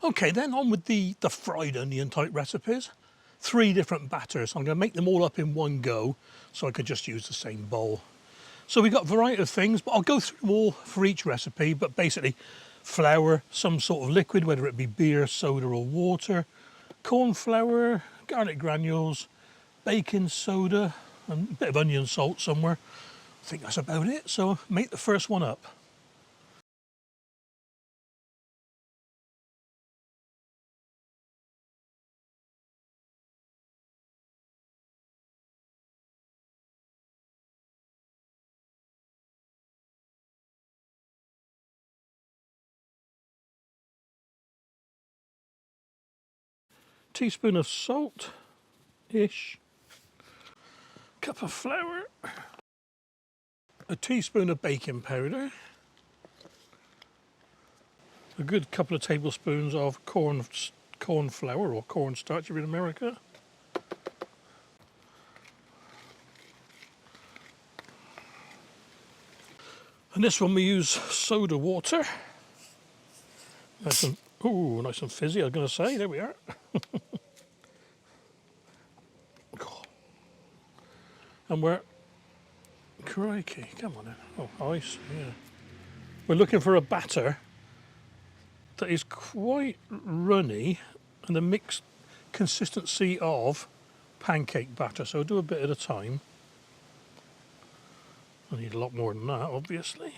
Okay, then on with the fried onion type recipes. 3 different batters. I'm going to make them all up in one go so I could just use the same bowl. So we've got a variety of things, but I'll go through them all for each recipe. But basically, flour, some sort of liquid, whether it be beer, soda or water, corn flour, garlic granules, baking soda, and a bit of onion salt somewhere. I think that's about it. So make the first one up. Teaspoon of salt-ish, cup of flour, a teaspoon of baking powder, a good couple of tablespoons of corn flour or cornstarch if you're in America, and this one we use soda water. Nice and, ooh, nice and fizzy, I was going to say. There we are. And we're, crikey, come on in. Oh, ice, yeah. We're looking for a batter that is quite runny and the mixed consistency of pancake batter. So do a bit at a time. I need a lot more than that, obviously.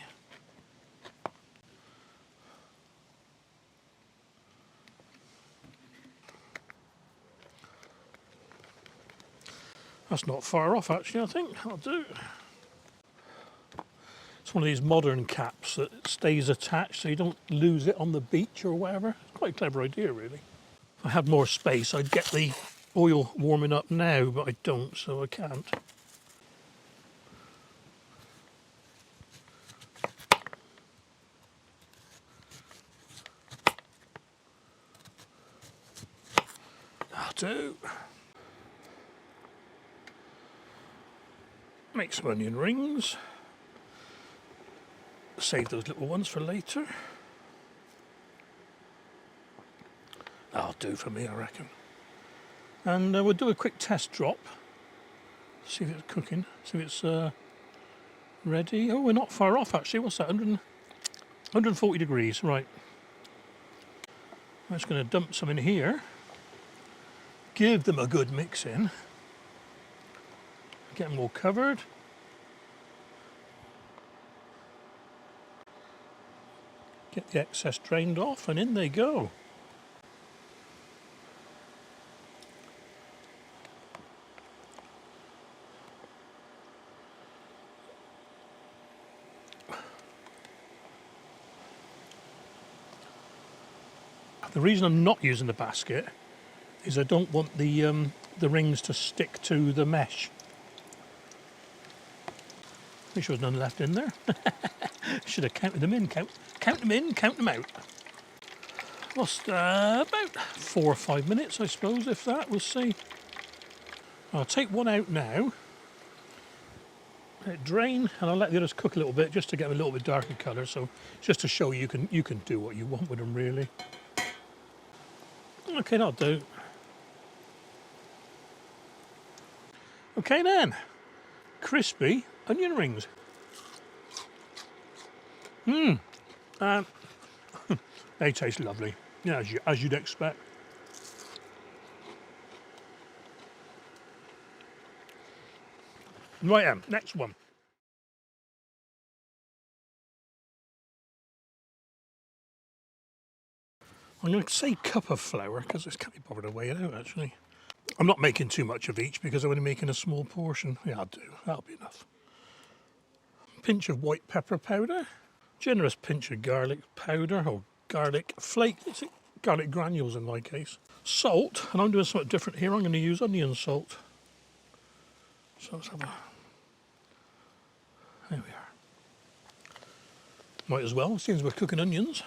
That's not far off, actually, I think. That'll do. It's one of these modern caps that stays attached so you don't lose it on the beach or whatever. It's quite a clever idea, really. If I had more space, I'd get the oil warming up now, but I don't, so I can't. That'll do. Make some onion rings. Save those little ones for later. That'll do for me, I reckon. And we'll do a quick test drop. See if it's cooking. See if it's ready. Oh, we're not far off actually. What's that? 140 degrees. Right. I'm just going to dump some in here. Give them a good mix in. Get them all covered. Get the excess drained off and in they go. The reason I'm not using the basket is I don't want the rings to stick to the mesh. Make sure there's none left in there. Should have counted them in. Count them in, count them out. Lost about 4 or 5 minutes, I suppose, if that. We'll see. I'll take one out now. Let it drain, and I'll let the others cook a little bit just to get them a little bit darker colour. So just to show you can do what you want with them, really. Okay, that'll do. Okay then, crispy onion rings. They taste lovely, yeah, as you'd expect. Right, next one. I'm going to say cup of flour because this can't be bothered to weigh it out actually. I'm not making too much of each because I'm only making a small portion. Yeah, I'll do. That'll be enough. Pinch of white pepper powder. Generous pinch of garlic powder or garlic flake. It's garlic granules in my case. Salt, and I'm doing something different here. I'm going to use onion salt. So let's have a... There we are. Might as well, since we're cooking onions.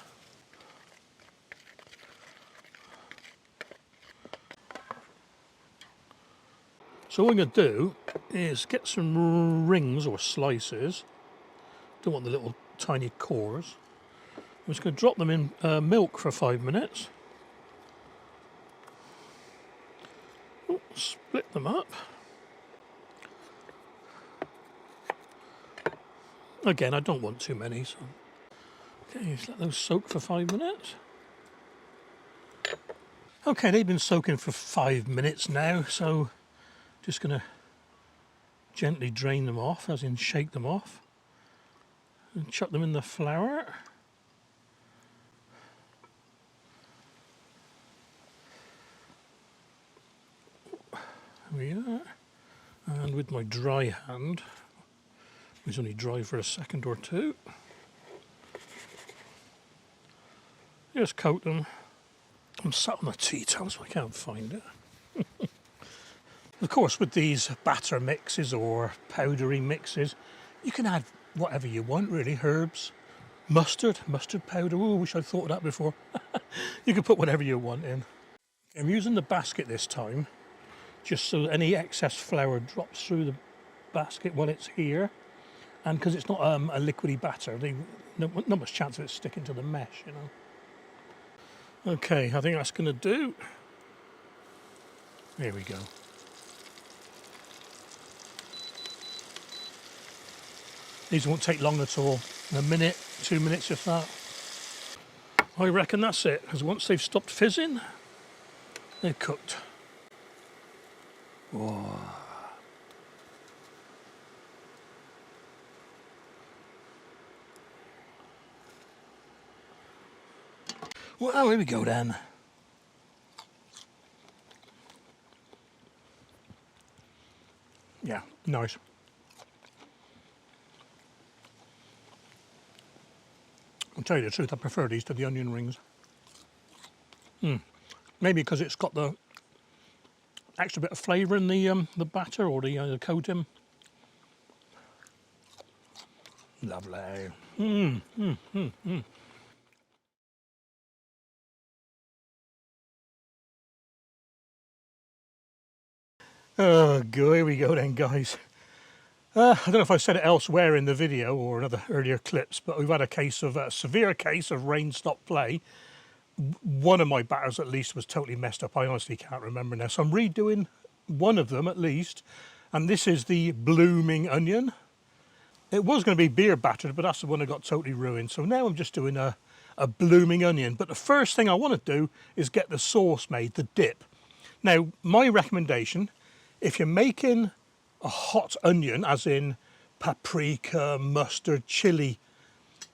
So what I'm going to do is get some rings or slices. Don't want the little tiny cores. I'm just going to drop them in milk for 5 minutes. Split them up. Again, I don't want too many, so okay, just let those soak for 5 minutes. Okay, they've been soaking for 5 minutes now, so just going to gently drain them off, as in shake them off, and chuck them in the flour. There we are. And with my dry hand, it's only dry for a second or two, just coat them. I'm sat on a tea towel, so I can't find it. Of course, with these batter mixes or powdery mixes, you can add whatever you want, really. Herbs, mustard powder. Oh, wish I'd thought of that before. You can put whatever you want in. I'm using the basket this time, just so any excess flour drops through the basket when it's here. And because it's not a liquidy batter, not much chance of it sticking to the mesh, you know. Okay, I think that's going to do. There we go. These won't take long at all. A minute, 2 minutes if that. I reckon that's it, because once they've stopped fizzing, they're cooked. Whoa. Well, here we go then. Yeah, nice. I'll tell you the truth, I prefer these to the onion rings. Maybe because it's got the extra bit of flavour in the batter or the coating. Lovely. Oh, here we go then, guys. I don't know if I said it elsewhere in the video or in other earlier clips, but we've had a severe case of rain stop play. One of my batters at least was totally messed up. I honestly can't remember now. So I'm redoing one of them at least. And this is the blooming onion. It was going to be beer battered, but that's the one that got totally ruined. So now I'm just doing a blooming onion. But the first thing I want to do is get the sauce made, the dip. Now, my recommendation, if you're making a hot onion, as in paprika, mustard, chili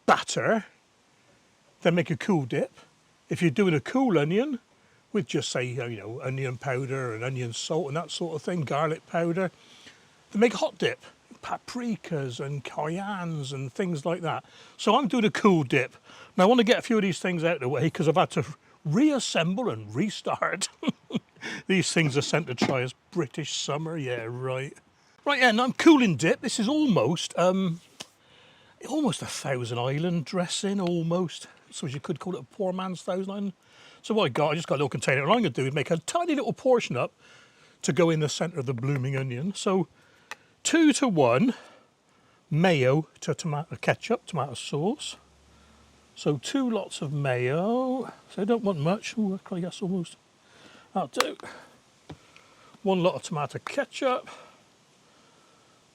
batter, then make a cool dip. If you're doing a cool onion with just say, you know, onion powder and onion salt and that sort of thing, garlic powder, then make a hot dip, paprikas and cayennes and things like that. So I'm doing a cool dip. Now I want to get a few of these things out of the way because I've had to reassemble and restart. These things are sent to try as British summer, yeah, right. Right, yeah, now I'm cooling dip. This is almost a Thousand Island dressing, almost. So you could call it a poor man's Thousand Island. So what I just got a little container. What I'm going to do is make a tiny little portion up to go in the centre of the blooming onion. So 2 to 1 mayo to tomato ketchup, tomato sauce. So 2 lots of mayo. So I don't want much. Ooh, I guess almost. That'll do. 1 lot of tomato ketchup.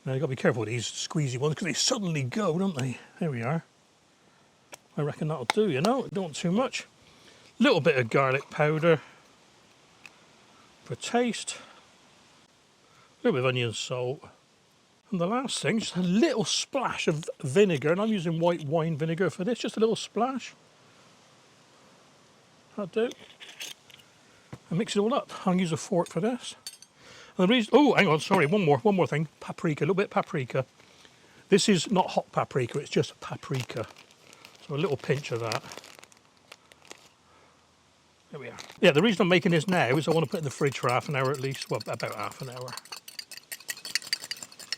Now you've got to be careful with these squeezy ones because they suddenly go, don't they? There we are. I reckon that'll do, you know, don't want too much. Little bit of garlic powder for taste. A little bit of onion salt. And the last thing, just a little splash of vinegar, and I'm using white wine vinegar for this, just a little splash. That'll do. And mix it all up. I'm going to use a fork for this. And the reason, oh, hang on, sorry, one more thing. Paprika, a little bit of paprika. This is not hot paprika, it's just paprika. So a little pinch of that. There we are. Yeah, the reason I'm making this now is I want to put it in the fridge for half an hour at least. Well, about half an hour.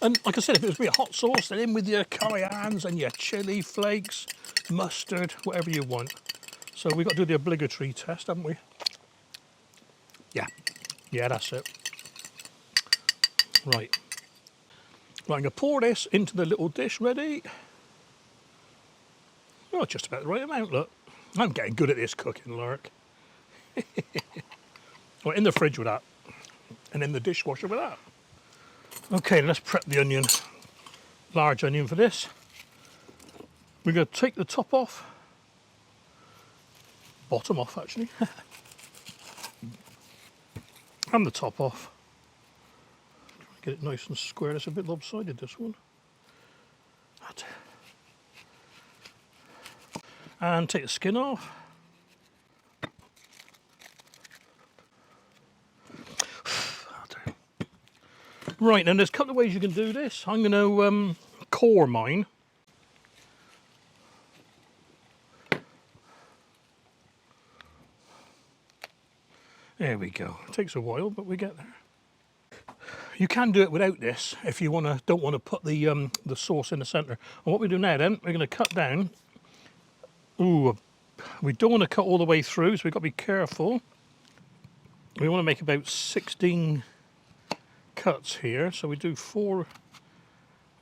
And like I said, if it was a hot sauce, then in with your cayennes and your chili flakes, mustard, whatever you want. So we've got to do the obligatory test, haven't we? Yeah. Yeah, that's it. Right. Right, I'm going to pour this into the little dish ready. Oh, just about the right amount, look. I'm getting good at this cooking, Lark. Right, in the fridge with that. and in the dishwasher with that. Okay, let's prep the onion. Large onion for this. We're going to take the top off. Bottom off, actually. And the top off. Get it nice and square. It's a bit lopsided, this one. That's it. And take the skin off. Right, and there's a couple of ways you can do this. I'm going to core mine. There we go. It takes a while, but we get there. You can do it without this if you don't want to put the sauce in the centre. And what we do now then, we're going to cut down. Ooh, we don't want to cut all the way through, so we've got to be careful. We want to make about 16 cuts here, so we do 4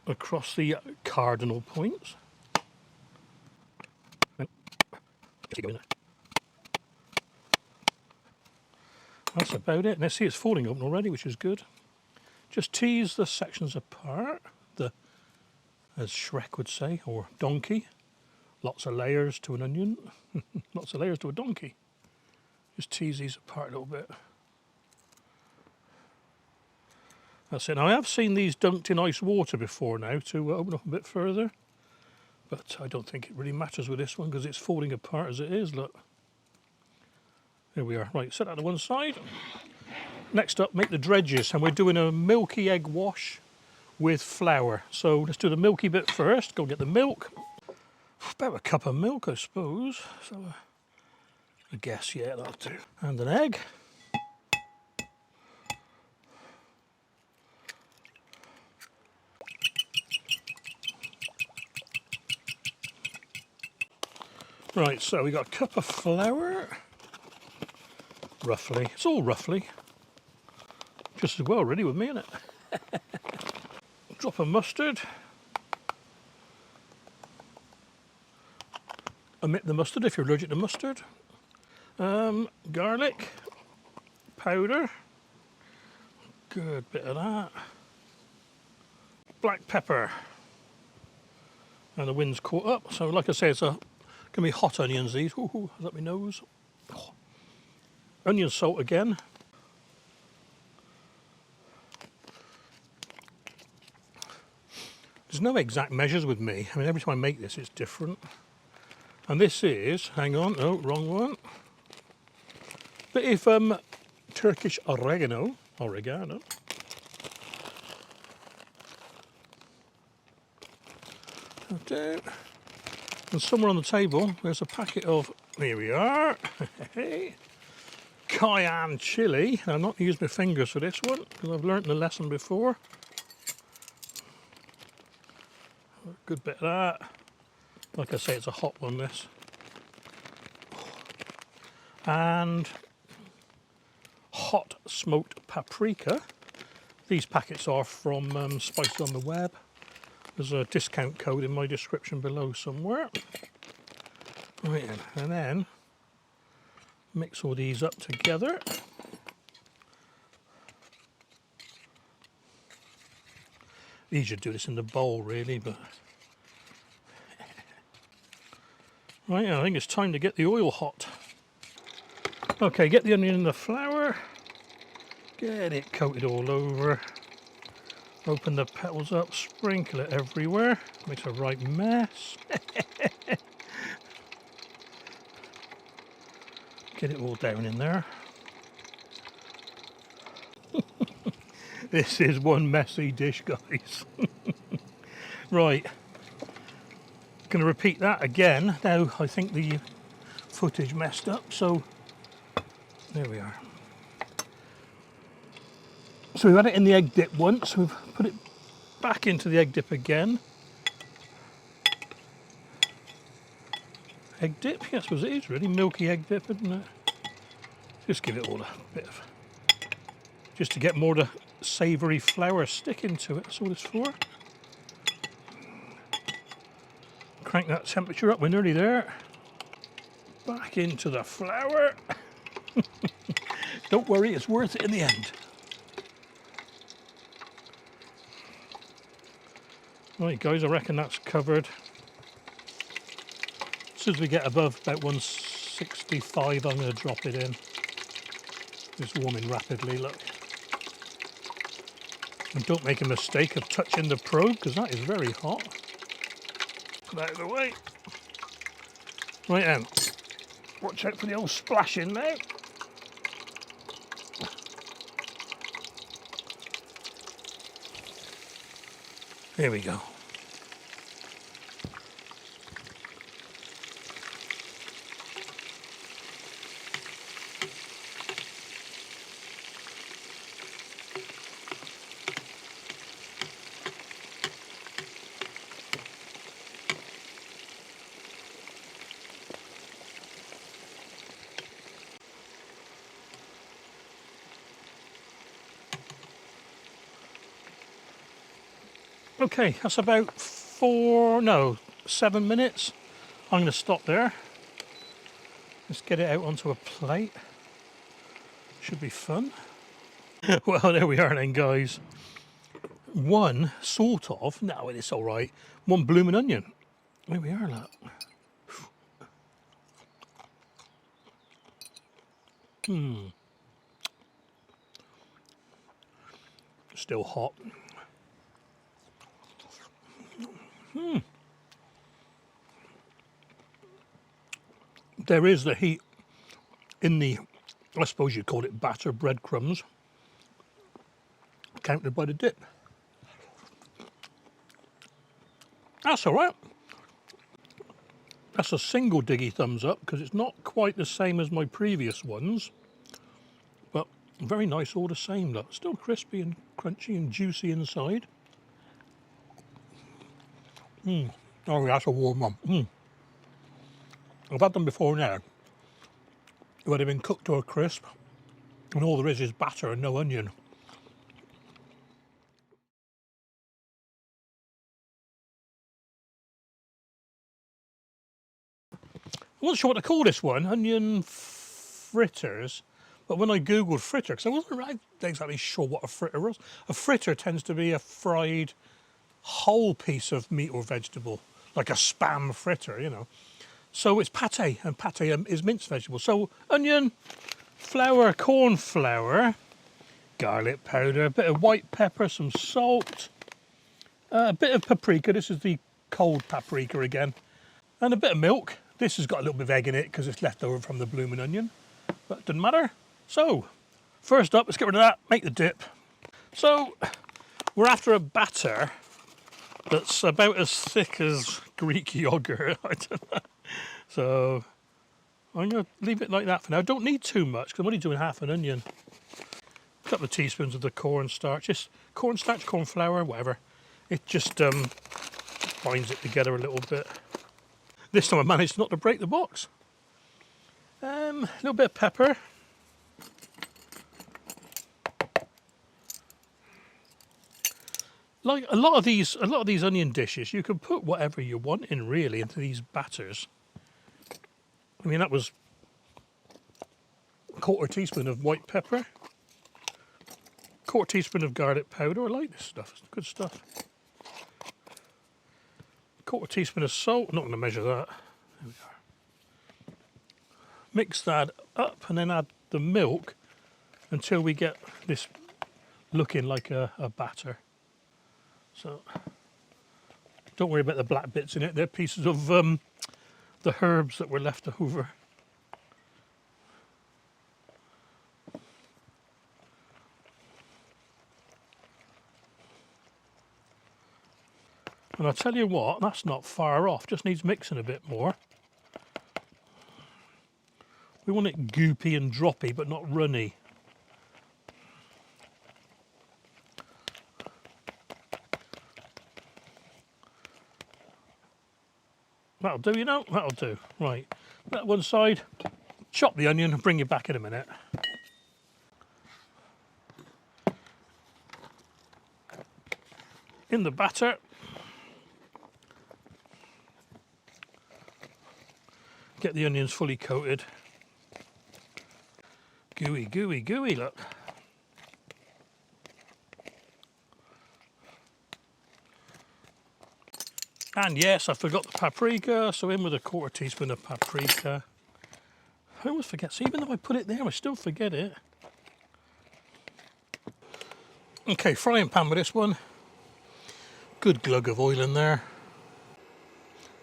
across the cardinal points. That's about it. Now see, it's folding open already, which is good. Just tease the sections apart, as Shrek would say, or donkey. Lots of layers to an onion. Lots of layers to a donkey. Just tease these apart a little bit. That's it. Now, I have seen these dunked in ice water before now to open up a bit further, but I don't think it really matters with this one because it's folding apart as it is. Look. There we are. Right, set that to one side. Next up, make the dredges, and we're doing a milky egg wash with flour. So let's do the milky bit first. Go get the milk. About a cup of milk, I suppose. So I guess, yeah, that'll do. And an egg. Right, so we got a cup of flour. Roughly. It's all roughly. Just as well, really, with me, isn't it? Drop of mustard. Omit the mustard if you're allergic to mustard. Garlic powder. Good bit of that. Black pepper. And the wind's caught up. So, like I say, it's going to be hot onions. These. Ooh, is that my nose? Oh. Onion salt again. There's no exact measures with me. I mean, every time I make this, it's different. And this is, hang on, no, wrong one. Bit of Turkish oregano. Okay. And somewhere on the table, there's a packet of, here we are, cayenne chili. Now, I'm not going to use my fingers for this one, because I've learnt the lesson before. A good bit of that. Like I say, it's a hot one, this. And hot smoked paprika. These packets are from Spices on the Web. There's a discount code in my description below somewhere. Right, and then mix all these up together. Easier to do this in the bowl, really, but right, I think it's time to get the oil hot. Okay, get the onion in the flour, get it coated all over, open the petals up, sprinkle it everywhere, makes a right mess. Get it all down in there. This is one messy dish, guys. Right. Going to repeat that again. Now I think the footage messed up, so there we are. So we've had it in the egg dip once, we've put it back into the egg dip again. Egg dip, yes, I suppose it is really milky egg dip, isn't it? Just give it all a bit of, just to get more of the savoury flour sticking to it, that's all it's for. Crank that temperature up, we're nearly there. Back into the flour. Don't worry, it's worth it in the end. Right guys, I reckon that's covered. As soon as we get above about 165, I'm going to drop it in. It's warming rapidly, look. And don't make a mistake of touching the probe, because that is very hot. Put that out of the way. Right then, watch out for the old splashing now. Here we go. Okay, that's about 7 minutes. I'm going to stop there. Let's get it out onto a plate. Should be fun. Well, there we are then, guys. One, sort of, no, it's all right. One blooming onion. There we are, look. Still hot. There is the heat in the, I suppose you'd call it batter breadcrumbs, countered by the dip. That's all right. That's a single diggy thumbs up because it's not quite the same as my previous ones, but very nice all the same. Look, still crispy and crunchy and juicy inside. Oh, that's a warm one. I've had them before now, where they've been cooked to a crisp, and all there is batter and no onion. I wasn't sure what to call this one, onion fritters, but when I googled fritter, because I wasn't right exactly sure what a fritter was. A fritter tends to be a fried whole piece of meat or vegetable, like a spam fritter, you know. So it's pate, and pate is minced vegetable. So onion, flour, corn flour, garlic powder, a bit of white pepper, some salt, a bit of paprika. This is the cold paprika again, and a bit of milk. This has got a little bit of egg in it because it's left over from the blooming onion, but it doesn't matter. So first up, let's get rid of that, make the dip. So we're after a batter that's about as thick as Greek yogurt. I don't know. So I'm going to leave it like that for now. I don't need too much because I'm only doing half an onion. A couple of teaspoons of the cornstarch, just cornstarch, corn flour, whatever. It just binds it together a little bit. This time I managed not to break the box. A little bit of pepper. Like a lot of these onion dishes, you can put whatever you want in really into these batters. I mean, that was a quarter teaspoon of white pepper, quarter teaspoon of garlic powder. I like this stuff, it's good stuff. Quarter teaspoon of salt, I'm not going to measure that. There we are. Mix that up and then add the milk until we get this looking like a batter. So don't worry about the black bits in it, they're pieces of the herbs that were left over. And I'll tell you what, that's not far off, just needs mixing a bit more. We want it goopy and droppy, but not runny. That'll do, you know, that'll do. Right, that one side, chop the onion and bring you back in a minute. In the batter, get the onions fully coated. Gooey, gooey, gooey, look. And yes, I forgot the paprika, so in with a 1/4 teaspoon of paprika. I always forget, so even though I put it there, I still forget it. Okay, frying pan with this one. Good glug of oil in there.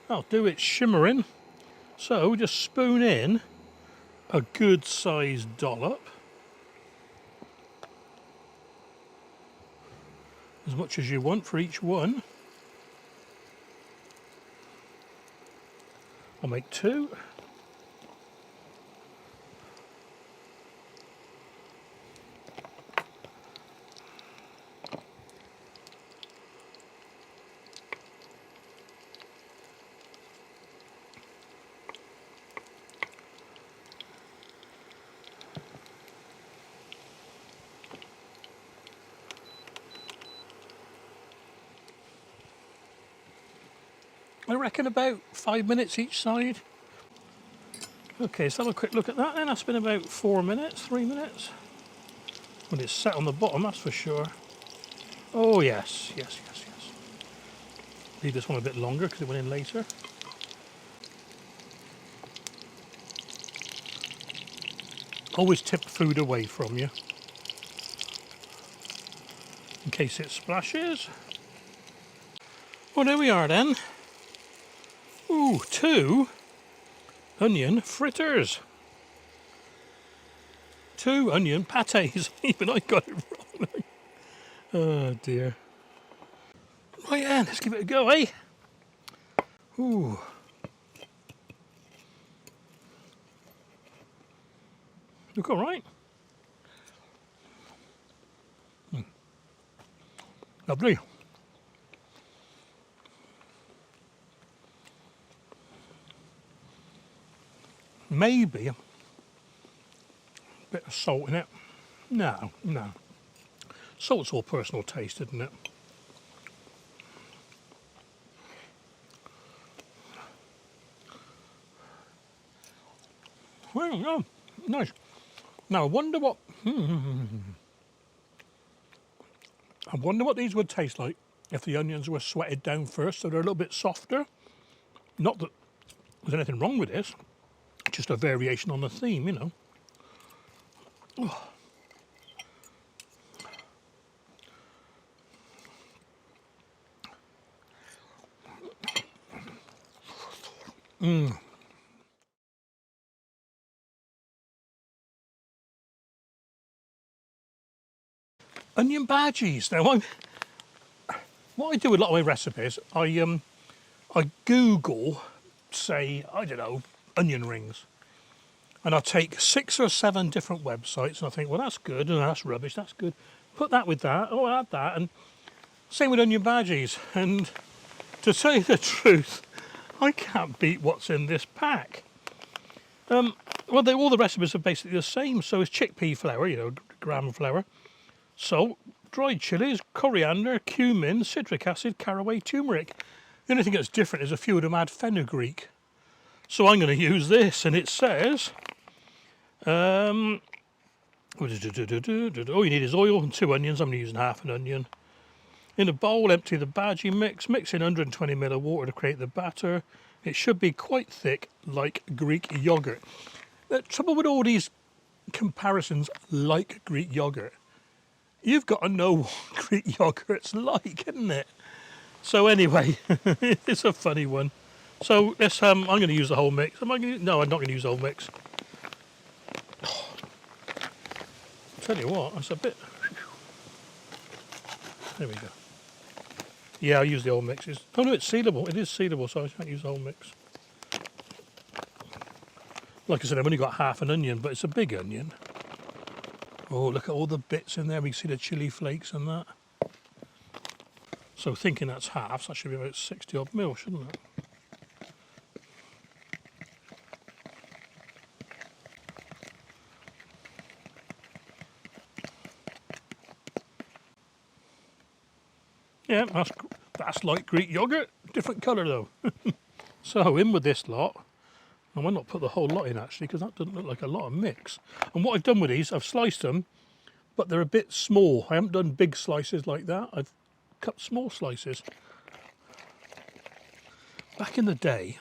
I'll do it shimmering. So just spoon in a good sized dollop. As much as you want for each one. I'll make 2. I reckon about 5 minutes each side. Okay, let's have a quick look at that then. That's been about 4 minutes, 3 minutes. When it's set on the bottom, that's for sure. Oh yes, yes, yes, yes. Leave this one a bit longer because it went in later. Always tip food away from you in case it splashes. Well, there we are then. Ooh, 2 onion fritters. 2 onion pâtés. Even I got it wrong. Oh dear. Right then, let's give it a go, eh? Ooh. Look all right. Lovely. Maybe a bit of salt in it. No, no. Salt's all personal taste, isn't it? Well, no, nice. Now I wonder what I wonder what these would taste like if the onions were sweated down first, so they're a little bit softer. Not that there's anything wrong with this, just a variation on the theme, you know. Oh. Onion bhajis. Now, what I do with a lot of my recipes, I Google, say, I don't know, onion rings. And I take 6 or 7 different websites and I think, well, that's good, and that's rubbish, that's good. Put that with that, oh, add that, and same with onion bhajis. And to tell you the truth, I can't beat what's in this pack. Well, all the recipes are basically the same. So it's chickpea flour, you know, gram flour, salt, dried chilies, coriander, cumin, citric acid, caraway, turmeric. The only thing that's different is a few of them add fenugreek. So I'm going to use this, and it says, all you need is oil and 2 onions. I'm using half an onion. In a bowl, empty the bhaji mix, mix in 120 ml of water to create the batter. It should be quite thick, like Greek yogurt. The trouble with all these comparisons, like Greek yogurt, you've got to know what Greek yogurt's like, isn't it? So anyway, it's a funny one. So let's, I'm going to use the whole mix. No, I'm not going to use the whole mix. Tell you what, that's a bit. There we go. Yeah, I'll use the whole mix. Oh no, it's sealable. It is sealable, so I can't use the whole mix. Like I said, I've only got half an onion, but it's a big onion. Oh, look at all the bits in there. We can see the chili flakes and that. So thinking that's half, so that should be about 60 odd mil, shouldn't it? Yeah, that's like Greek yogurt, different colour though. So in with this lot. I might not put the whole lot in actually, because that doesn't look like a lot of mix. And what I've done with these, I've sliced them, but they're a bit small. I haven't done big slices like that. I've cut small slices. Back in the day,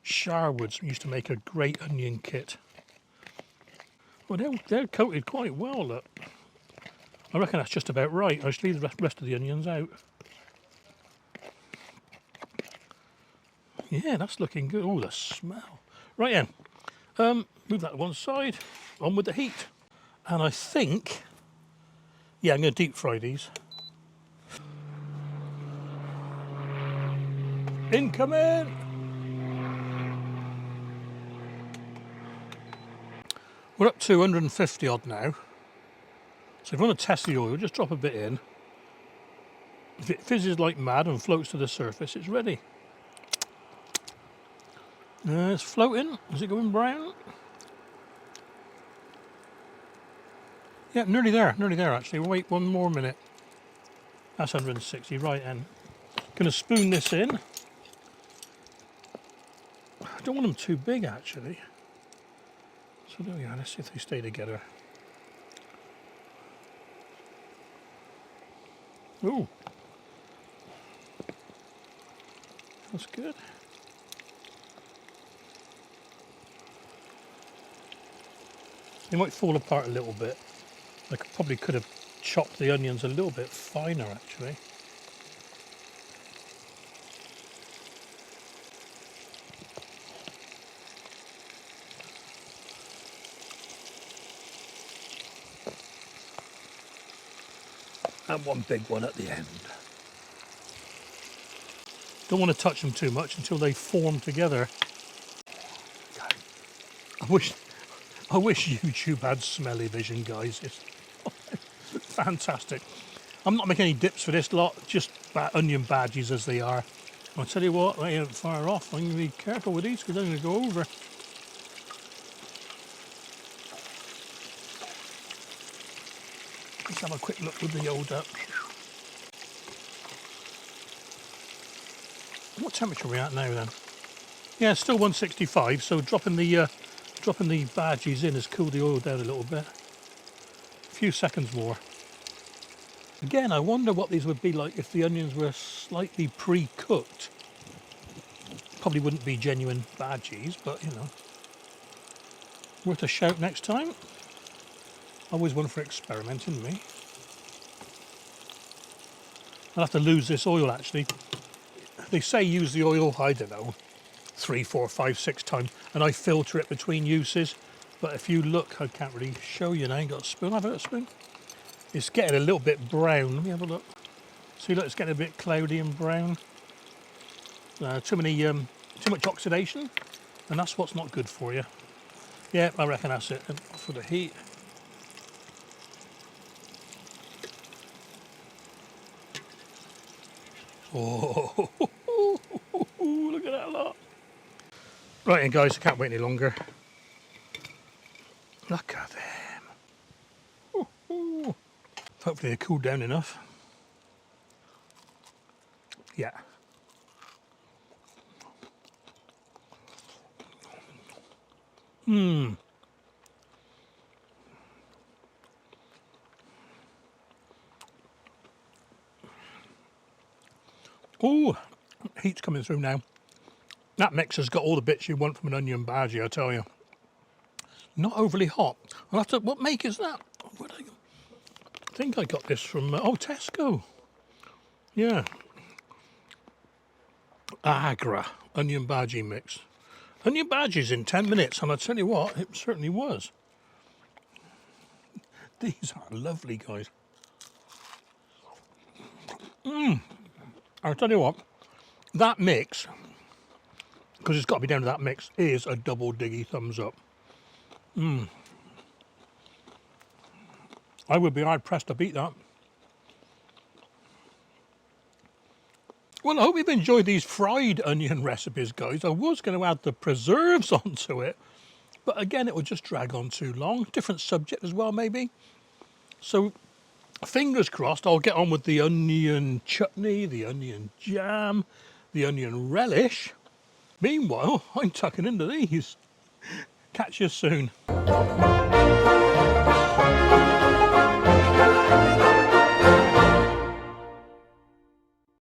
Sharwood's used to make a great onion kit. Well, they're coated quite well, look. I reckon that's just about right. I should leave the rest of the onions out. Yeah, that's looking good. Oh, the smell. Right then, move that to one side. On with the heat. And I think, yeah, I'm going to deep fry these. Incoming! We're up to 150 odd now. So if you want to test the oil, just drop a bit in. If it fizzes like mad and floats to the surface, it's ready. It's floating. Is it going brown? Yeah, nearly there actually. We'll wait one more minute. That's 160, right, and gonna spoon this in. I don't want them too big actually. So there we are, let's see if they stay together. Ooh. That's good. They might fall apart a little bit. I probably could have chopped the onions a little bit finer actually. And one big one at the end. Don't want to touch them too much until they form together. I wish YouTube had smelly vision, guys. It's fantastic. I'm not making any dips for this lot, just onion badges as they are. I'll tell you what, they ain't far off. I'm going to be careful with these because I'm going to go over. Let's have a quick look with the old What temperature are we at now then? Yeah, still 165, so dropping the badges in has cooled the oil down a little bit. A few seconds more. Again, I wonder what these would be like if the onions were slightly pre-cooked. Probably wouldn't be genuine badges, but you know. Worth a shout next time. Always one for experimenting, me. I'll have to lose this oil actually. They say use the oil, I don't know, 3, 4, 5, 6 times, and I filter it between uses. But if you look, I can't really show you now. I got a spoon. Have a spoon. It's getting a little bit brown. Let me have a look. See, look, it's getting a bit cloudy and brown. Too much oxidation, and that's what's not good for you. Yeah, I reckon that's it. And for the heat. Oh, look at that lot. Right, and guys, I can't wait any longer. Look at them. Hopefully they cool down enough. Yeah. Oh, heat's coming through now. That mixer's got all the bits you want from an onion bhaji, I tell you. Not overly hot. I'll have to, what make is that? I think I got this from, Tesco. Yeah. Agra onion bhaji mix. Onion bhajis in 10 minutes, and I tell you what, it certainly was. These are lovely, guys. I'll tell you what, that mix, because it's got to be down to that mix, is a double diggy thumbs up. I would be hard pressed to beat that. Well, I hope you've enjoyed these fried onion recipes, guys. I was going to add the preserves onto it, but again, it would just drag on too long. Different subject as well, maybe. So, fingers crossed, I'll get on with the onion chutney, the onion jam, the onion relish. Meanwhile, I'm tucking into these. Catch you soon.